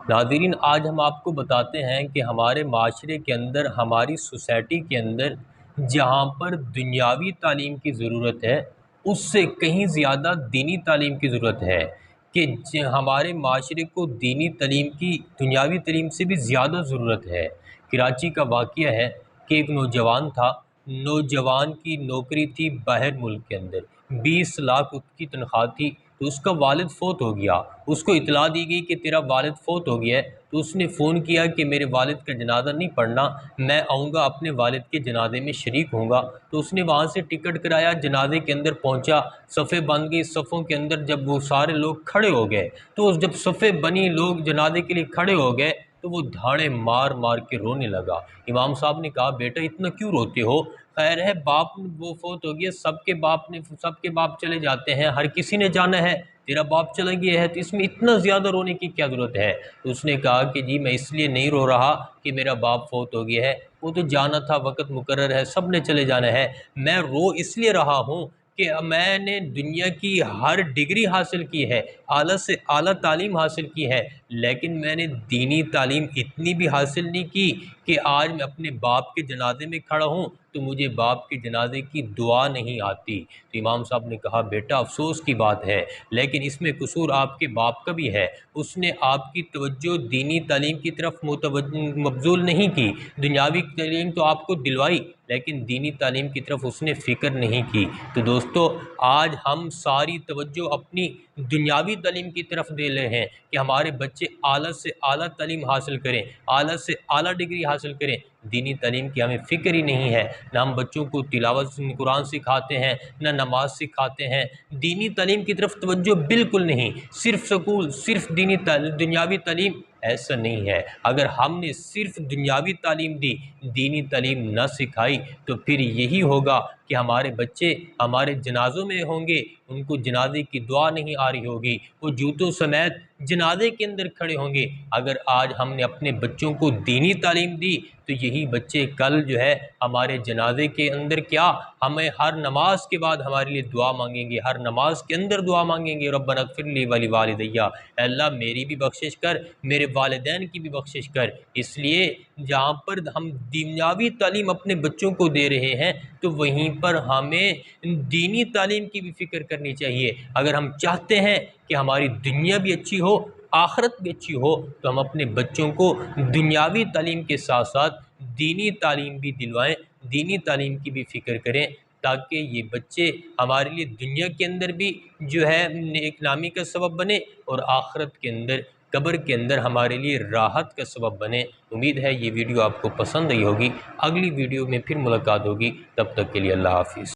ناظرین، آج ہم آپ کو بتاتے ہیں کہ ہمارے معاشرے کے اندر، ہماری سوسائٹی کے اندر جہاں پر دنیاوی تعلیم کی ضرورت ہے اس سے کہیں زیادہ دینی تعلیم کی ضرورت ہے کہ ہمارے معاشرے کو دینی تعلیم کی دنیاوی تعلیم سے بھی زیادہ ضرورت ہے۔ کراچی کا واقعہ ہے کہ ایک نوجوان تھا، نوجوان کی نوکری تھی باہر ملک کے اندر، 20 لاکھ اس کی تنخواہ تھی، تو اس کا والد فوت ہو گیا۔ اس کو اطلاع دی گئی کہ تیرا والد فوت ہو گیا ہے، تو اس نے فون کیا کہ میرے والد کا جنازہ نہیں پڑھنا، میں آؤں گا اپنے والد کے جنازے میں شریک ہوں گا۔ تو اس نے وہاں سے ٹکٹ کرایا، جنازے کے اندر پہنچا، صفیں بن گئی، صفوں کے اندر جب وہ سارے لوگ کھڑے ہو گئے تو جب صفیں بنی، لوگ جنازے کے لیے کھڑے ہو گئے تو وہ دھاڑے مار مار کے رونے لگا۔ امام صاحب نے کہا بیٹا اتنا کیوں روتے ہو؟ خیر ہے، باپ وہ فوت ہو گیا، سب کے باپ چلے جاتے ہیں، ہر کسی نے جانا ہے، تیرا باپ چلا گیا ہے تو اس میں اتنا زیادہ رونے کی کیا ضرورت ہے؟ تو اس نے کہا کہ جی میں اس لیے نہیں رو رہا کہ میرا باپ فوت ہو گیا ہے، وہ تو جانا تھا، وقت مقرر ہے، سب نے چلے جانا ہے، میں رو اس لیے رہا ہوں کہ میں نے دنیا کی ہر ڈگری حاصل کی ہے، اعلیٰ سے اعلیٰ تعلیم حاصل کی ہے، لیکن میں نے دینی تعلیم اتنی بھی حاصل نہیں کی کہ آج میں اپنے باپ کے جنازے میں کھڑا ہوں تو مجھے باپ کے جنازے کی دعا نہیں آتی۔ تو امام صاحب نے کہا بیٹا افسوس کی بات ہے، لیکن اس میں قصور آپ کے باپ کا بھی ہے، اس نے آپ کی توجہ دینی تعلیم کی طرف مبذول نہیں کی، دنیاوی تعلیم تو آپ کو دلوائی لیکن دینی تعلیم کی طرف اس نے فکر نہیں کی۔ تو دوستو، آج ہم ساری توجہ اپنی دنیاوی تعلیم کی طرف دے رہے ہیں کہ ہمارے بچے اعلیٰ سے اعلیٰ تعلیم حاصل کریں، اعلیٰ سے اعلیٰ ڈگری حاصل کریں، دینی تعلیم کی ہمیں فکر ہی نہیں ہے، نہ ہم بچوں کو تلاوت قرآن سکھاتے ہیں، نہ نماز سکھاتے ہیں، دینی تعلیم کی طرف توجہ بالکل نہیں، صرف سکول، صرف دنیاوی تعلیم، ایسا نہیں ہے۔ اگر ہم نے صرف دنیاوی تعلیم دی، دینی تعلیم نہ سکھائی تو پھر یہی ہوگا کہ ہمارے بچے ہمارے جنازوں میں ہوں گے، ان کو جنازے کی دعا نہیں آ رہی ہوگی، وہ جوتوں سمیت جنازے کے اندر کھڑے ہوں گے۔ اگر آج ہم نے اپنے بچوں کو دینی تعلیم دی تو یہی بچے کل جو ہے ہمارے جنازے کے اندر کیا، ہمیں ہر نماز کے بعد ہمارے لیے دعا مانگیں گے، ہر نماز کے اندر دعا مانگیں گے، ربنا اغفر لی ولوالدی، اے اللہ میری بھی بخشش کر، میرے والدین کی بھی بخشش کر۔ اس لیے جہاں پر ہم دنیاوی تعلیم اپنے بچوں کو دے رہے ہیں تو وہیں پر ہمیں دینی تعلیم کی بھی فکر کرنی چاہیے۔ اگر ہم چاہتے ہیں کہ ہماری دنیا بھی اچھی ہو، آخرت بھی اچھی ہو، تو ہم اپنے بچوں کو دنیاوی تعلیم کے ساتھ ساتھ دینی تعلیم بھی دلوائیں، دینی تعلیم کی بھی فکر کریں، تاکہ یہ بچے ہمارے لیے دنیا کے اندر بھی جو ہے نیک نامی کا سبب بنے اور آخرت کے اندر، قبر کے اندر ہمارے لیے راحت کا سبب بنے۔ امید ہے یہ ویڈیو آپ کو پسند آئی ہوگی، اگلی ویڈیو میں پھر ملاقات ہوگی، تب تک کے لیے اللہ حافظ۔